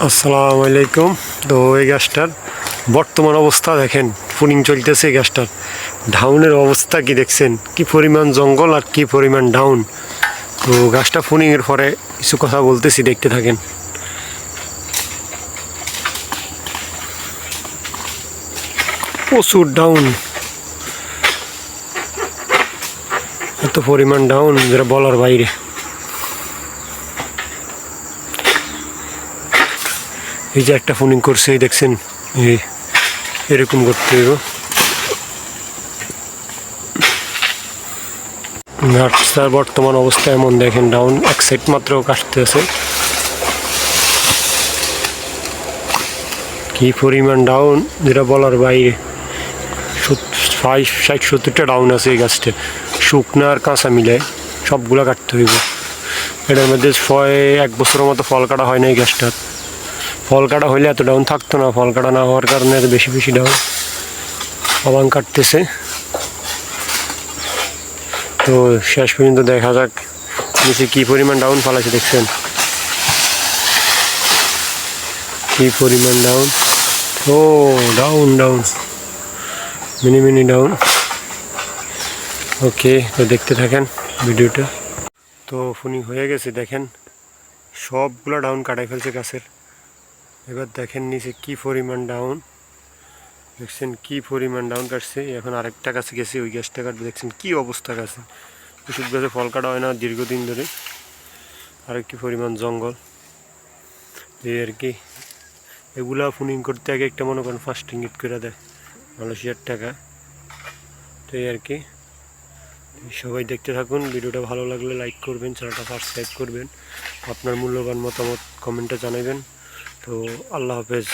আসসালামু আলাইকুম। তো এই গাছটার বর্তমান অবস্থা দেখেন, ফুনিং চলতেছে। এই গাছটার ডাউনের অবস্থা কি দেখছেন, কি পরিমাণ জঙ্গল আর কি পরিমাণ ডাউন। তো গাছটা ফুনিংয়ের পরে কিছু কথা বলতেছি, দেখতে থাকেন। প্রচুর ডাউন, এত পরিমাণ ডাউন যেটা বলার বাইরে। এই যে একটা ফোনিং করছে, এই দেখছেন, এরকম করতে হইব। গাছটার বর্তমান অবস্থা এমন দেখেন, ডাউন এক সাইড মাত্র কাটতে আছে। কি পরিমাণ ডাউন যেটা বলার বাইরে। 60-70টা ডাউন আছে এই গাছটা, শুকনা আর কাঁচা মিলে সবগুলা কাটতে হইব। এটার মধ্যে 1 বছরের মতো ফল কাটা হয় না এই গাছটার। ফল কাটা হইলে এত ডাউন থাকতো না, ফল কাটা না হওয়ার কারণে এত বেশি বেশি ডাউন আবাং কাটতেছে। তো শেষ পর্যন্ত দেখা যাক নিচে কি পরিমাণ ডাউন ফালাইছে। দেখছেন কি পরিমাণ ডাউন। ও down down, mini mini down. Okay, তো দেখতে থাকেন ভিডিওটা। তো ফোনিং হয়ে গেছে, দেখেন সবগুলো ডাউন কাটাই ফেলছে গাছের। এবার দেখেন নিচে কি পরিমাণ ডাউন, দেখছেন কি পরিমাণ ডাউন কাটছে। এখন আরেকটা গাছে গেছে, ওই গাছটা কাটবে। দেখছেন কি অবস্থা গাছে, ওষুধ গাছে ফল কাটা হয় না দীর্ঘদিন ধরে। আর কি পরিমাণ জঙ্গল, এই আর কি। এগুলা ফোনিং করতে আগে একটা মনে করেন ফার্স্ট ইঙ্গিত করে দেয় মালয়েশিয়ার টাকা। তো এই আর কি, সবাই দেখতে থাকুন। ভিডিওটা ভালো লাগলে লাইক করবেন, চ্যানেলটা সাবস্ক্রাইব করবেন, আপনার মূল্যবান মতামত কমেন্টে জানাবেন। তো আল্লাহ হাফেজ।